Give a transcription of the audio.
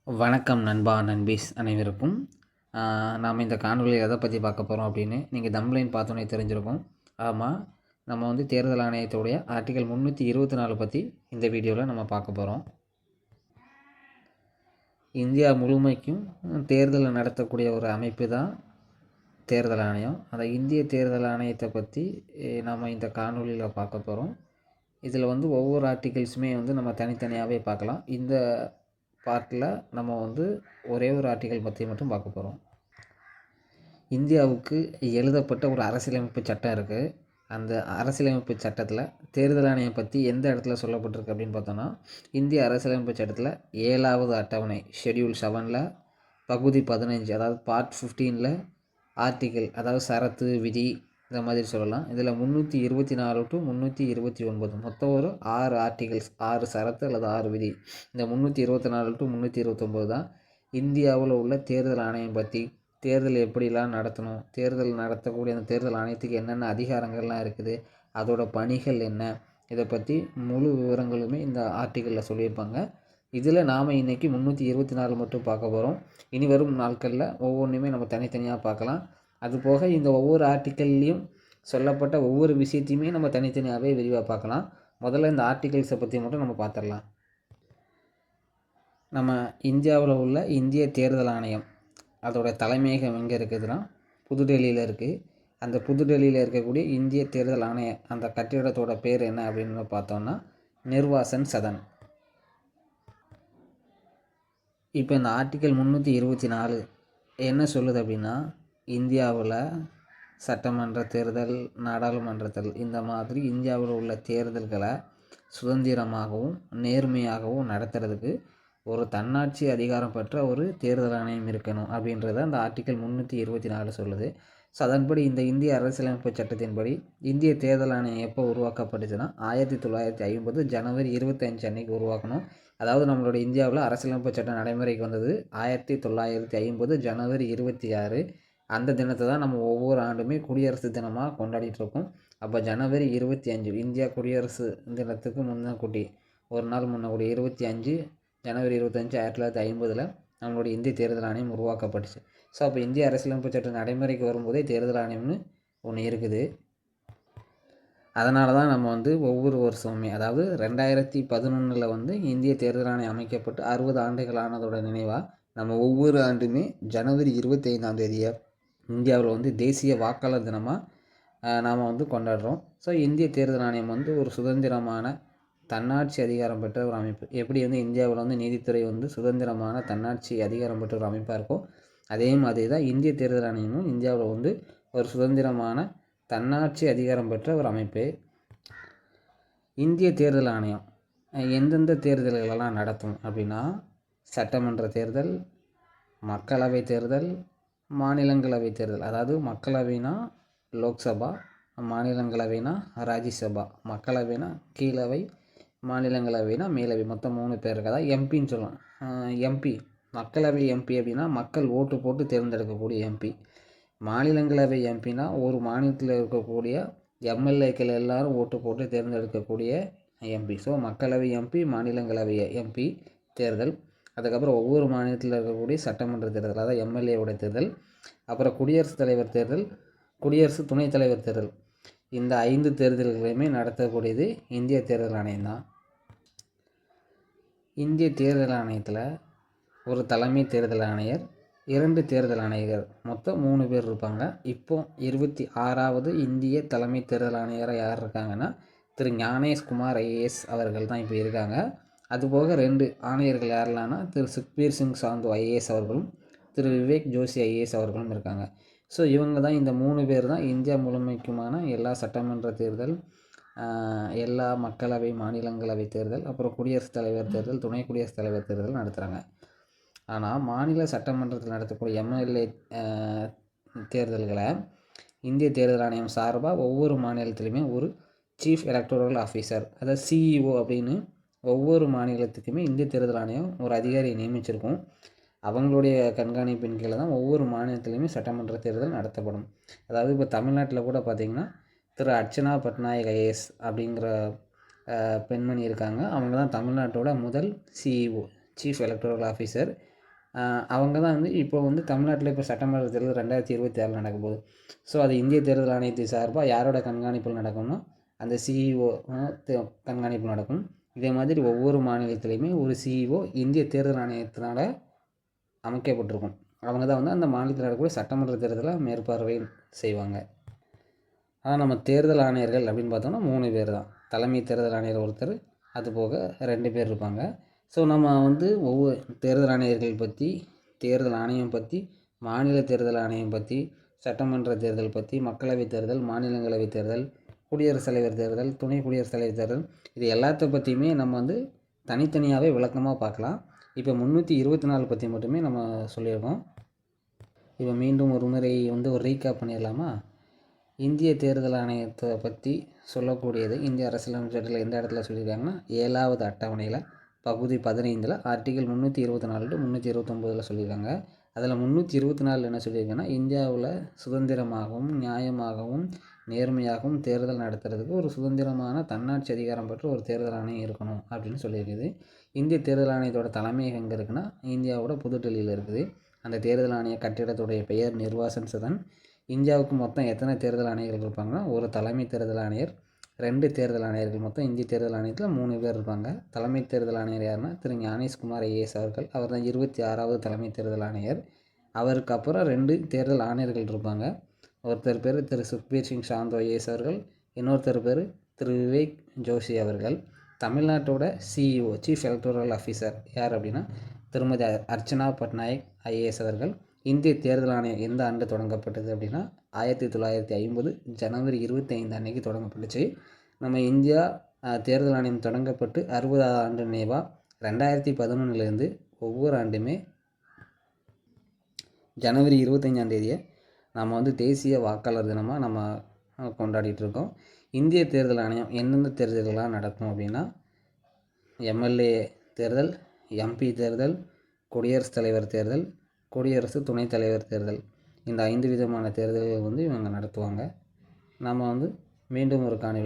வணக்கம் நண்பா நண்பீஸ் அனைவருக்கும். நாம் இந்த காணொலியில் எதை பற்றி பார்க்க போகிறோம் அப்படின்னு நீங்கள் தம்ப்லைன் பார்த்தோன்னே தெரிஞ்சிருக்கும். ஆமாம், நம்ம வந்து தேர்தல் ஆணையத்துடைய ஆர்டிகல் 324 பற்றி இந்த வீடியோவில் நம்ம பார்க்க போகிறோம். இந்தியா முழுமைக்கும் தேர்தலை நடத்தக்கூடிய ஒரு அமைப்பு தான் தேர்தல் ஆணையம். அந்த இந்திய தேர்தல் ஆணையத்தை பற்றி நம்ம இந்த காணொலியில் பார்க்க போகிறோம். இதில் வந்து ஒவ்வொரு ஆர்டிகல்ஸுமே வந்து நம்ம தனித்தனியாகவே பார்க்கலாம். இந்த பார்ட்டில் நம்ம வந்து ஒரே ஒரு ஆர்டிகல் பற்றி மட்டும் பார்க்க போகிறோம். இந்தியாவுக்கு எழுதப்பட்ட ஒரு அரசியலமைப்பு சட்டம் இருக்குது. அந்த அரசியலமைப்பு சட்டத்தில் தேர்தல் ஆணையம் பற்றி எந்த இடத்துல சொல்லப்பட்டிருக்கு அப்படின்னு பார்த்தோன்னா, இந்திய அரசியலமைப்பு சட்டத்தில் 7வது அட்டவணை ஷெட்யூல் 7ல் பகுதி 15, அதாவது பார்ட் 15ல் ஆர்டிகல், அதாவது சரத்து விதி இந்த மாதிரி சொல்லலாம். இதில் 324 to 329 மொத்தம் ஒரு 6 ஆர்டிகல்ஸ், 6 சரத்து அல்லது 6 விதி. இந்த 324 to 329 தான் இந்தியாவில் உள்ள தேர்தல் ஆணையம் பற்றி, தேர்தல் எப்படிலாம் நடத்தணும், தேர்தல் நடத்தக்கூடிய அந்த தேர்தல் ஆணையத்துக்கு என்னென்ன அதிகாரங்கள்லாம் இருக்குது, அதோட பணிகள் என்ன, இதை பற்றி முழு விவரங்களுமே இந்த ஆர்டிக்கலில் சொல்லியிருப்பாங்க. இதில் நாம் இன்றைக்கி 324 மட்டும் பார்க்க போகிறோம். இனி வரும் நாட்களில் ஒவ்வொன்றுமே நம்ம தனித்தனியாக பார்க்கலாம். அதுபோக இந்த ஒவ்வொரு ஆர்டிக்கல்லையும் சொல்லப்பட்ட ஒவ்வொரு விஷயத்தையுமே நம்ம தனித்தனியாகவே விரிவாக பார்க்கலாம். முதல்ல இந்த ஆர்டிகல்ஸை பற்றி மட்டும் நம்ம பார்த்துடலாம். நம்ம இந்தியாவில் உள்ள இந்திய தேர்தல் ஆணையம் அதோட தலைமையகம் எங்கே இருக்குதுன்னா புதுடெல்லியில் இருக்குது. அந்த புதுடெல்லியில் இருக்கக்கூடிய இந்திய தேர்தல் ஆணைய அந்த கட்டிடத்தோட பேர் என்ன அப்படின்னு பார்த்தோம்னா நிர்வாசன் சதன். இப்போ இந்த ஆர்டிக்கல் 324 என்ன சொல்லுது அப்படின்னா, இந்தியாவில் சட்டமன்ற தேர்தல், நாடாளுமன்ற தேர்தல், இந்த மாதிரி இந்தியாவில் உள்ள தேர்தல்களை சுதந்திரமாகவும் நேர்மையாகவும் நடத்துறதுக்கு ஒரு தன்னாட்சி அதிகாரம் பெற்ற ஒரு தேர்தல் ஆணையம் இருக்கணும் அப்படின்றத அந்த ஆர்டிக்கல் 324 சொல்லுது. ஸோ அதன்படி இந்த இந்திய அரசியலமைப்பு சட்டத்தின்படி இந்திய தேர்தல் ஆணையம் எப்போ உருவாக்கப்பட்டுச்சுன்னா 1950 ஜனவரி 25 அன்னைக்கு உருவாக்கணும். அதாவது நம்மளோட இந்தியாவில் அரசியலமைப்பு சட்டம் நடைமுறைக்கு வந்தது 1950 ஜனவரி 26. அந்த தினத்தை தான் நம்ம ஒவ்வொரு ஆண்டுமே குடியரசு தினமாக கொண்டாடிட்டு இருக்கோம். அப்போ ஜனவரி 25 இந்தியா குடியரசு தினத்துக்கு முன்னக்கூட்டி ஒரு நாள் முன்னக்கூடி 25 ஜனவரி 25 1950 நம்மளுடைய இந்திய தேர்தல் ஆணையம் உருவாக்கப்பட்டுச்சு. ஸோ அப்போ இந்திய அரசியலமைப்பு சட்டம் நடைமுறைக்கு வரும்போதே தேர்தல் ஆணையம்னு ஒன்று இருக்குது. அதனால தான் நம்ம வந்து ஒவ்வொரு வருஷமுமே, அதாவது 2011 வந்து இந்திய தேர்தல் ஆணையம் அமைக்கப்பட்டு 60 ஆண்டுகள் ஆனதோட நினைவாக நம்ம ஒவ்வொரு ஆண்டுமே ஜனவரி 25ஆம் தேதியை இந்தியாவில் வந்து தேசிய வாக்காளர் தினமாக நாம் வந்து கொண்டாடுறோம். ஸோ இந்திய தேர்தல் ஆணையம் வந்து ஒரு சுதந்திரமான தன்னாட்சி அதிகாரம் பெற்ற ஒரு அமைப்பு. எப்படி வந்து இந்தியாவில் வந்து நீதித்துறை வந்து சுதந்திரமான தன்னாட்சி அதிகாரம் பெற்ற ஒரு அமைப்பாக இருக்கும், அதே மாதிரி தான் இந்திய தேர்தல் ஆணையமும் இந்தியாவில் வந்து ஒரு சுதந்திரமான தன்னாட்சி அதிகாரம் பெற்ற ஒரு அமைப்பு. இந்திய தேர்தல் ஆணையம் எந்தெந்த தேர்தல்களெல்லாம் நடத்தும் அப்படின்னா, சட்டமன்ற தேர்தல், மக்களவை தேர்தல், மாநிலங்களவை தேர்தல். அதாவது மக்களவைனா லோக்சபா, மாநிலங்களவைனா ராஜ்யசபா. மக்களவைனா கீழவை, மாநிலங்களவைனா மேலவை. மொத்தம் 3 பேர் இருக்கா, எம்பின்னு சொல்லலாம். எம்பி, மக்களவை எம்பி அப்படின்னா மக்கள் ஓட்டு போட்டு தேர்ந்தெடுக்கக்கூடிய எம்பி. மாநிலங்களவை எம்பினா ஒரு மாநிலத்தில் இருக்கக்கூடிய எம்எல்ஏக்கள் எல்லாரும் ஓட்டு போட்டு தேர்ந்தெடுக்கக்கூடிய எம்பி. ஸோ மக்களவை எம்பி, மாநிலங்களவை எம்பி தேர்தல். அதுக்கப்புறம் ஒவ்வொரு மாநிலத்தில் இருக்கக்கூடிய சட்டமன்ற தேர்தல், அதாவது எம்எல்ஏவோட தேர்தல். அப்புறம் குடியரசுத் தலைவர் தேர்தல், குடியரசு துணைத் தலைவர் தேர்தல். இந்த 5 தேர்தல்களையுமே நடத்தக்கூடியது இந்திய தேர்தல் ஆணையம் தான். இந்திய தேர்தல் ஆணையத்தில் ஒரு தலைமை தேர்தல் ஆணையர், 2 தேர்தல் ஆணையர்கள், மொத்தம் 3 பேர் இருப்பாங்க. இப்போ 26வது இந்திய தலைமை தேர்தல் ஆணையராக யார் இருக்காங்கன்னா திரு ஞானேஷ்குமார் ஐஏஎஸ் அவர்கள் தான் இப்போ இருக்காங்க. அதுபோக 2 ஆணையர்கள் யாரெல்லாம்னா திரு சுக்பீர் சிங் சாந்து ஐஏஎஸ் அவர்களும் திரு விவேக் ஜோஷி ஐஏஎஸ் அவர்களும் இருக்காங்க. ஸோ இவங்க தான், இந்த 3 பேர் தான் இந்தியா முழுமைக்குமான எல்லா சட்டமன்ற தேர்தல், எல்லா மக்களவை, மாநிலங்களவை தேர்தல், அப்புறம் குடியரசுத் தலைவர் தேர்தல், துணை குடியரசுத் தலைவர் தேர்தல் நடத்துகிறாங்க. ஆனால் மாநில சட்டமன்றத்தில் நடத்தக்கூடிய எம்எல்ஏ தேர்தல்களை இந்திய தேர்தல் ஆணையம் சார்பாக ஒவ்வொரு மாநிலத்திலையுமே ஒரு சீஃப் எலக்டோரல் ஆஃபீஸர், அதாவது சிஇஓ அப்படின்னு ஒவ்வொரு மாநிலத்துக்குமே இந்திய தேர்தல் ஆணையம் ஒரு அதிகாரியை நியமிச்சிருக்கும். அவங்களுடைய கண்காணிப்பின் கீழே தான் ஒவ்வொரு மாநிலத்திலையுமே சட்டமன்ற தேர்தல் நடத்தப்படும். அதாவது இப்போ தமிழ்நாட்டில் கூட பார்த்திங்கன்னா திரு அர்ச்சனா பட்நாயக் ஐஏஎஸ் அப்படிங்கிற பெண்மணி இருக்காங்க. அவங்க தான் தமிழ்நாட்டோட முதல் சிஇஓ, சீஃப் எலக்டோரல் ஆஃபீஸர். அவங்க தான் வந்து இப்போ வந்து தமிழ்நாட்டில் இப்போ சட்டமன்ற தேர்தல் 2026 நடக்க போகுது. ஸோ அது இந்திய தேர்தல் ஆணையத்தை சார்பாக யாரோட கண்காணிப்பில் நடக்கும்னா அந்த சிஇஓ கண்காணிப்பு நடக்கும். இதே மாதிரி ஒவ்வொரு மாநிலத்திலையுமே ஒரு சிஇஓ இந்திய தேர்தல் ஆணையத்தினால் அமைக்கப்பட்டிருக்கும். அவங்க தான் வந்து அந்த மாநிலத்தில் நடக்கக்கூடிய சட்டமன்ற தேர்தலை மேற்பார்வை செய்வாங்க. ஆனால் நம்ம தேர்தல் ஆணையர்கள் அப்படின்னு பார்த்தோம்னா 3 பேர் தான். தலைமை தேர்தல் ஆணையர் ஒருத்தர், அதுபோக 2 பேர் இருப்பாங்க. ஸோ நம்ம வந்து ஒவ்வொரு தேர்தல் ஆணையர்கள் பற்றி, தேர்தல் ஆணையம் பற்றி, மாநில தேர்தல் ஆணையம் பற்றி, சட்டமன்ற தேர்தல் பற்றி, மக்களவைத் தேர்தல், மாநிலங்களவை தேர்தல், குடியரசுத் தலைவர் தேர்தல், துணை குடியரசுத் தலைவர் தேர்தல், இது எல்லாத்த பற்றியுமே நம்ம வந்து தனித்தனியாகவே விளக்கமாக பார்க்கலாம். இப்போ 324 பற்றி மட்டுமே நம்ம சொல்லியிருக்கோம். இப்போ மீண்டும் ஒரு முறை வந்து ஒரு ரீகேப் பண்ணிடலாமா? இந்திய தேர்தல் ஆணையத்தை பற்றி சொல்லக்கூடியது இந்திய அரசியலமைப்பு சட்டத்தில் எந்த இடத்துல சொல்லியிருக்காங்கன்னா 7வது அட்டவணையில் பகுதி 15ல் ஆர்டிகல் 324 to 329 சொல்லியிருக்காங்க. அதில் 324 என்ன சொல்லியிருக்காங்கன்னா, இந்தியாவில் சுதந்திரமாகவும் நியாயமாகவும் நேர்மையாகவும் தேர்தல் நடத்துறதுக்கு ஒரு சுதந்திரமான தன்னாட்சி அதிகாரம் பெற்ற ஒரு தேர்தல் ஆணையம் இருக்கணும் அப்படின்னு சொல்லியிருக்குது. இந்திய தேர்தல் ஆணையத்தோட தலைமையகம் எங்கே இருக்குன்னா இந்தியாவோட புதுடெல்லியில் இருக்குது. அந்த தேர்தல் ஆணைய கட்டிடத்துடைய பெயர் நிர்வாசன் சதன். இந்தியாவுக்கு மொத்தம் எத்தனை தேர்தல் ஆணையர்கள் இருப்பாங்கன்னா, ஒரு தலைமை தேர்தல் ஆணையர், 2 தேர்தல் ஆணையர்கள். மொத்தம் இந்திய தேர்தல் ஆணையத்தில் 3 பேர் இருப்பாங்க. தலைமை தேர்தல் ஆணையர் யாருன்னா திரு ஞானேஷ்குமார் ஐஏஎஸ் அவர்கள். அவர் தான் 26வது தலைமை தேர்தல் ஆணையர். அவருக்கு அப்புறம் 2 தேர்தல் ஆணையர்கள் இருப்பாங்க. ஒருத்தர் பேர் திரு சுக்பீர் சிங் சாந்து ஐஏஎஸ் அவர்கள், இன்னொருத்தர் பேர் திரு விவேக் ஜோஷி அவர்கள். தமிழ்நாட்டோட சிஇஓ சீஃப் எலக்டோரல் ஆஃபீஸர் யார் அப்படின்னா திருமதி அர்ச்சனா பட்நாயக் ஐஏஎஸ் அவர்கள். இந்திய தேர்தல் ஆணையம் எந்த ஆண்டு தொடங்கப்பட்டது அப்படின்னா 1950 ஜனவரி 25 அன்னைக்கு தொடங்கப்பட்டுச்சு. நம்ம இந்தியா தேர்தல் ஆணையம் தொடங்கப்பட்டு 60வது ஆண்டு நினைவாக 2011 ஒவ்வொரு ஆண்டுமே ஜனவரி 25ஆம் தேதியை நம்ம வந்து தேசிய வாக்காளர் தினமாக நம்ம கொண்டாடிட்டுருக்கோம். இந்திய தேர்தல் ஆணையம் எந்தெந்த தேர்தல்கள்லாம் நடக்கும் அப்படின்னா எம்எல்ஏ தேர்தல், எம்பி தேர்தல், குடியரசுத் தலைவர் தேர்தல், குடியரசு துணைத் தலைவர் தேர்தல், இந்த 5 விதமான தேர்தல்கள் வந்து இவங்க நடத்துவாங்க. நம்ம வந்து மீண்டும் ஒரு காணொளி